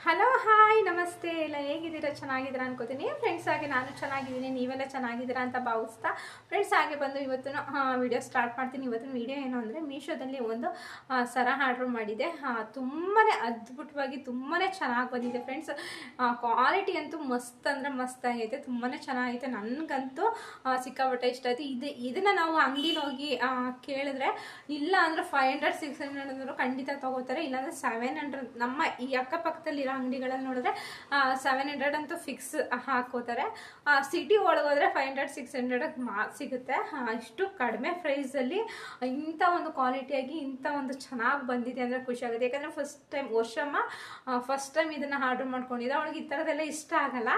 Hello hi ನಮಸ್ತೆ ಎಲ್ಲ ಹೇಗಿದ್ದೀರಾ ಚೆನ್ನಾಗಿದ್ದೀರಾ ಅನ್ಕೋತೀನಿ ಫ್ರೆಂಡ್ಸ್. ಹಾಗೆ ನಾನು ಚೆನ್ನಾಗಿದ್ದೀನಿ, ನೀವೆಲ್ಲ ಚೆನ್ನಾಗಿದ್ದೀರಾ ಅಂತ ಭಾವಿಸ್ತಾ ಫ್ರೆಂಡ್ಸ್ ಹಾಗೆ ಬಂದು ಇವತ್ತು ವಿಡಿಯೋ ಸ್ಟಾರ್ಟ್ ಮಾಡ್ತೀನಿ. ಇವತ್ತಿನ ವಿಡಿಯೋ ಏನು ಅಂದರೆ ಮೀಶೋದಲ್ಲಿ ಒಂದು ಸರ ಆರ್ಡ್ರ್ ಮಾಡಿದೆ. ತುಂಬಾ ಅದ್ಭುತವಾಗಿ ತುಂಬಾ ಚೆನ್ನಾಗಿ ಬಂದಿದೆ ಫ್ರೆಂಡ್ಸ್. ಕ್ವಾಲಿಟಿ ಅಂತೂ ಮಸ್ತ್ ಅಂದರೆ ಮಸ್ತ್ ಆಗೈತೆ, ತುಂಬಾ ಚೆನ್ನಾಗೈತೆ. ನನಗಂತೂ ಸಿಕ್ಕಾಪಟ್ಟೆ ಇಷ್ಟ ಆಯಿತು. ಇದನ್ನು ನಾವು ಅಂಗಡಿಲಿ ಹೋಗಿ ಕೇಳಿದ್ರೆ ಇಲ್ಲ ಅಂದರೆ 500-600 ಅಂದರೂ ಖಂಡಿತ ತಗೋತಾರೆ, ಇಲ್ಲಾಂದರೆ 700. ನಮ್ಮ ಈ ಅಕ್ಕಪಕ್ಕದಲ್ಲಿ ಅಂಗಡಿಗಳಲ್ಲಿ ನೋಡಿದ್ರೆ 700 ಅಂತೂ ಫಿಕ್ಸ್ ಹಾಕೋತಾರೆ. ಸಿಟಿ ಒಳಗೋದ್ರೆ 500-600 ಸಿಗುತ್ತೆ. ಇಷ್ಟು ಕಡಿಮೆ ಪ್ರೈಸಲ್ಲಿ ಇಂಥ ಒಂದು ಕ್ವಾಲಿಟಿಯಾಗಿ ಇಂಥ ಒಂದು ಚೆನ್ನಾಗಿ ಬಂದಿದೆ ಅಂದರೆ ಖುಷಿ ಆಗುತ್ತೆ. ಯಾಕಂದರೆ ಫಸ್ಟ್ ಟೈಮ್ ಇದನ್ನು ಆರ್ಡ್ರ್ ಮಾಡ್ಕೊಂಡಿದ್ದೆ. ಅವಳಿಗೆ ಈ ಥರದ್ದೆಲ್ಲ ಇಷ್ಟ ಆಗಲ್ಲ.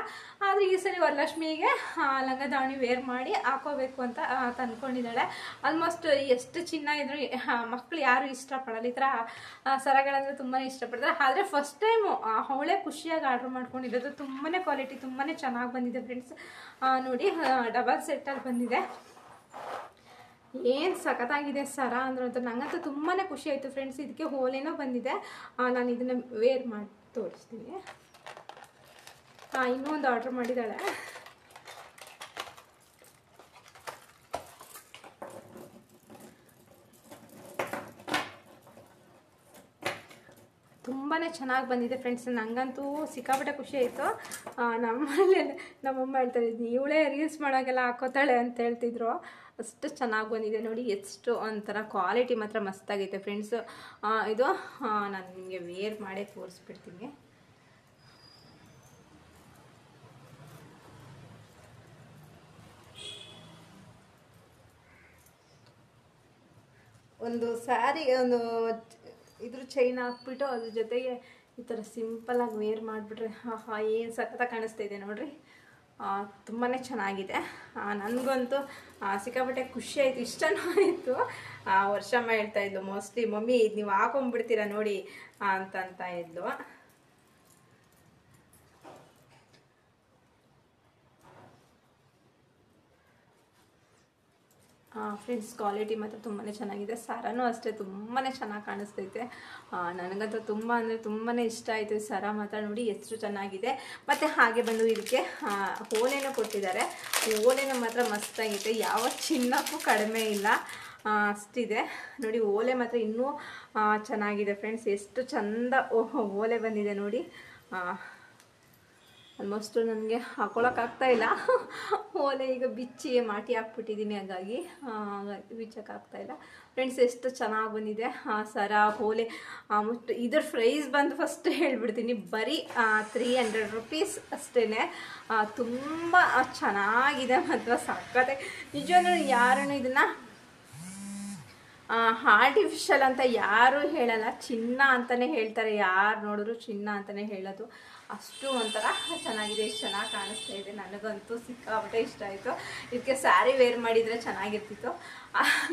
ಆದರೆ ಈ ಸರಿ ವರಲಕ್ಷ್ಮಿಗೆ ಲಂಗ ದಾವಣಿ ವೇರ್ ಮಾಡಿ ಹಾಕೋಬೇಕು ಅಂತ ತಂದ್ಕೊಂಡಿದ್ದಾಳೆ. ಆಲ್ಮೋಸ್ಟ್ ಎಷ್ಟು ಚಿನ್ನ ಇದ್ರು ಮಕ್ಕಳು ಯಾರು ಇಷ್ಟಪಡಲ್ಲ, ಈ ಥರ ಸರಗಳಂದರೆ ತುಂಬಾ ಇಷ್ಟಪಡ್ತಾರೆ. ಆದರೆ ಫಸ್ಟ್ ಟೈಮು ಅವಳೇ ಖುಷಿಯಾಗಿ ಆರ್ಡ್ರ್ ಮಾಡ್ಕೊಂಡಿರೋದು. ತುಂಬಾ ಕ್ವಾಲಿಟಿ ತುಂಬಾ ಚೆನ್ನಾಗಿ ಬಂದಿದೆ ಫ್ರೆಂಡ್ಸ್. ನೋಡಿ ಡಬಲ್ ಸೆಟ್ಟಲ್ಲಿ ಬಂದಿದೆ. ಏನು ಸಖತ್ತಾಗಿದೆ ಸರ ಅಂದ್ರಂತೂ ನನಗಂತೂ ತುಂಬಾ ಖುಷಿ ಆಯಿತು ಫ್ರೆಂಡ್ಸ್. ಇದಕ್ಕೆ ಹೋಲೇನೋ ಬಂದಿದೆ, ನಾನು ಇದನ್ನು ವೇರ್ ಮಾಡಿ ತೋರಿಸ್ತೀನಿ. ಇನ್ನೂ ಒಂದು ಆರ್ಡ್ರ್ ಮಾಡಿದ್ದಾಳೆ. ತುಂಬಾ ಚೆನ್ನಾಗಿ ಬಂದಿದೆ ಫ್ರೆಂಡ್ಸ್. ನನಗಂತೂ ಸಿಕ್ಕಾಪಟ್ಟೆ ಖುಷಿ ಆಯಿತು. ನಮ್ಮಮ್ಮ ಹೇಳ್ತಾರೆ ಇವಳೇ ರೀಲ್ಸ್ ಮಾಡೋಕ್ಕೆಲ್ಲ ಹಾಕೋತಾಳೆ ಅಂತ ಹೇಳ್ತಿದ್ರು. ಅಷ್ಟು ಚೆನ್ನಾಗಿ ಬಂದಿದೆ ನೋಡಿ. ಎಷ್ಟು ಒಂಥರ ಕ್ವಾಲಿಟಿ ಮಾತ್ರ ಮಸ್ತಾಗೈತೆ ಫ್ರೆಂಡ್ಸ್. ಇದು ನಾನು ನಿಮಗೆ ವೇರ್ ಮಾಡೇ ತೋರಿಸ್ಬಿಡ್ತೀನಿ. ಒಂದು ಸ್ಯಾರಿ ಒಂದು ಇದ್ರ ಚೈನ್ ಹಾಕ್ಬಿಟ್ಟು ಅದ್ರ ಜೊತೆಗೆ ಈ ಥರ ಸಿಂಪಲಾಗಿ ವೇರ್ ಮಾಡಿಬಿಟ್ರೆ ಏನು ಸಖತ್ತಾಗಿ ಕಾಣಿಸ್ತಾ ಇದೆ ನೋಡ್ರಿ. ತುಂಬಾ ಚೆನ್ನಾಗಿದೆ. ನನಗಂತೂ ಸಿಕ್ಕಾಪಟ್ಟೆ ಖುಷಿ ಆಯಿತು, ಇಷ್ಟನೂ ಆಯಿತು. ವರ್ಷಮ್ಮ ಹೇಳ್ತಾ ಇದ್ಲು ಮೋಸ್ಟ್ಲಿ ಮಮ್ಮಿ ಇದು ನೀವು ಹಾಕೊಂಡ್ಬಿಡ್ತೀರಾ ನೋಡಿ ಅಂತ ಇದ್ಲು. ಫ್ರೆಂಡ್ಸ್ ಕ್ವಾಲಿಟಿ ಮಾತ್ರ ತುಂಬಾ ಚೆನ್ನಾಗಿದೆ. ಸರನೂ ಅಷ್ಟೇ ತುಂಬಾ ಚೆನ್ನಾಗಿ ಕಾಣಿಸ್ತೈತೆ. ನನಗಂತೂ ತುಂಬ ಅಂದರೆ ತುಂಬಾ ಇಷ್ಟ ಆಯಿತು ಈ ಸರ ಮಾತ್ರ. ನೋಡಿ ಎಷ್ಟು ಚೆನ್ನಾಗಿದೆ. ಮತ್ತು ಹಾಗೆ ಬಂದು ಇದಕ್ಕೆ ಓಲೆನೂ ಕೊಟ್ಟಿದ್ದಾರೆ. ಓಲೆನೂ ಮಾತ್ರ ಮಸ್ತಾಗಿದೆ, ಯಾವ ಚಿನ್ನಕ್ಕೂ ಕಡಿಮೆ ಇಲ್ಲ ಅಷ್ಟಿದೆ ನೋಡಿ. ಓಲೆ ಮಾತ್ರ ಇನ್ನೂ ಚೆನ್ನಾಗಿದೆ ಫ್ರೆಂಡ್ಸ್. ಎಷ್ಟು ಚಂದ ಓಲೆ ಬಂದಿದೆ ನೋಡಿ. ಆಲ್ಮೋಸ್ಟು ನನಗೆ ಹಾಕ್ಕೊಳಕ್ಕಾಗ್ತಾಯಿಲ್ಲ, ಓಲೆ ಈಗ ಬಿಚ್ಚಿ ಮಾಟಿ ಹಾಕ್ಬಿಟ್ಟಿದ್ದೀನಿ, ಹಾಗಾಗಿ ಬಿಚ್ಚೋಕ್ಕಾಗ್ತಾಯಿಲ್ಲ ಫ್ರೆಂಡ್ಸ್. ಎಷ್ಟು ಚೆನ್ನಾಗಿ ಬಂದಿದೆ ಸರ ಓಲೆ. ಇದ್ರ ಪ್ರೈಸ್ ಬಂದು ಫಸ್ಟ್ ಹೇಳ್ಬಿಡ್ತೀನಿ, ಬರೀ 300 ರೂಪೀಸ್ ಅಷ್ಟೇ. ತುಂಬ ಚೆನ್ನಾಗಿದೆ ಮಾತ್ರ, ಸಕ್ಕತ್ತೆ ನಿಜವೂ. ಯಾರೂ ಇದನ್ನು ಆರ್ಟಿಫಿಷಿಯಲ್ ಅಂತ ಯಾರೂ ಹೇಳಲ್ಲ, ಚಿನ್ನ ಅಂತಲೇ ಹೇಳ್ತಾರೆ. ಯಾರು ನೋಡಿದ್ರು ಚಿನ್ನ ಅಂತಲೇ ಹೇಳೋದು. ಅಷ್ಟು ಒಂಥರ ಚೆನ್ನಾಗಿದೆ, ಎಷ್ಟು ಚೆನ್ನಾಗಿ ಕಾಣಿಸ್ತಾ ಇದೆ. ನನಗಂತೂ ಸಿಕ್ಕಾಪಟ್ಟೆ ಇಷ್ಟ ಆಯಿತು. ಇದಕ್ಕೆ ಸ್ಯಾರಿ ವೇರ್ ಮಾಡಿದರೆ ಚೆನ್ನಾಗಿರ್ತಿತ್ತು.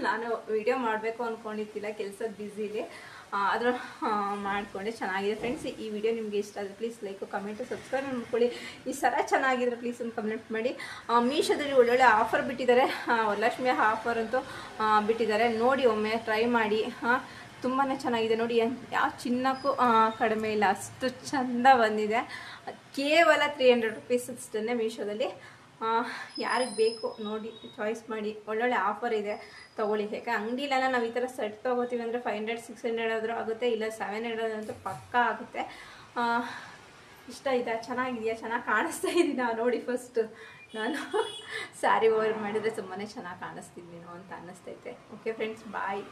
ನಾನು ವಿಡಿಯೋ ಮಾಡಬೇಕು ಅಂದ್ಕೊಂಡಿರ್ತಿಲ್ಲ, ಕೆಲಸದ ಬ್ಯುಸಿಲಿ ಆದರೂ ಮಾಡಿಕೊಂಡೆ. ಚೆನ್ನಾಗಿದೆ ಫ್ರೆಂಡ್ಸ್. ಈ ವಿಡಿಯೋ ನಿಮಗೆ ಇಷ್ಟ ಆದರೆ ಪ್ಲೀಸ್ ಲೈಕು ಕಮೆಂಟು ಸಬ್ಸ್ಕ್ರೈಬ್ ಮಾಡ್ಕೊಳ್ಳಿ. ಈ ಸರ ಚೆನ್ನಾಗಿದ್ರೆ ಪ್ಲೀಸ್ ಒಂದು ಕಮೆಂಟ್ ಮಾಡಿ. ಮೀಶೋದಲ್ಲಿ ಒಳ್ಳೊಳ್ಳೆ ಆಫರ್ ಬಿಟ್ಟಿದ್ದಾರೆ, ವರಲಕ್ಷ್ಮಿ ಆಫರ್ ಅಂತೂ ಬಿಟ್ಟಿದ್ದಾರೆ. ನೋಡಿ ಒಮ್ಮೆ ಟ್ರೈ ಮಾಡಿ. ತುಂಬಾ ಚೆನ್ನಾಗಿದೆ ನೋಡಿ. ಯಾವ ಚಿನ್ನಕ್ಕೂ ಕಡಿಮೆ ಇಲ್ಲ, ಅಷ್ಟು ಚೆಂದ ಬಂದಿದೆ. ಕೇವಲ 300 ರೂಪೀಸ್ ಅಷ್ಟೇ ಮೀಶೋದಲ್ಲಿ. ಯಾರಿಗೆ ಬೇಕು ನೋಡಿ ಚಾಯ್ಸ್ ಮಾಡಿ, ಒಳ್ಳೊಳ್ಳೆ ಆಫರ್ ಇದೆ, ತೊಗೊಳ್ಳಿ. ಯಾಕೆ ಅಂಗಡಿಲೆಲ್ಲ ನಾವು ಈ ಥರ ಸೆಟ್ ತೊಗೋತೀವಿ ಅಂದರೆ 500-600 ಆದರೂ ಆಗುತ್ತೆ, ಇಲ್ಲ 700 ಅಂತೂ ಪಕ್ಕಾ ಆಗುತ್ತೆ. ಇಷ್ಟ ಇದೆ, ಚೆನ್ನಾಗಿದೆಯಾ, ಚೆನ್ನಾಗಿ ಕಾಣಿಸ್ತಾ ಇದ್ದೀನಾ ನೋಡಿ. ಫಸ್ಟ್ ನಾನು ಸ್ಯಾರಿ ವೇರ್ ಮಾಡಿದರೆ ತುಂಬಾ ಚೆನ್ನಾಗಿ ಕಾಣಿಸ್ತಿದ್ದೀನೋ ಅಂತ ಅನ್ನಿಸ್ತೈತೆ. ಓಕೆ ಫ್ರೆಂಡ್ಸ್, ಬಾಯ್.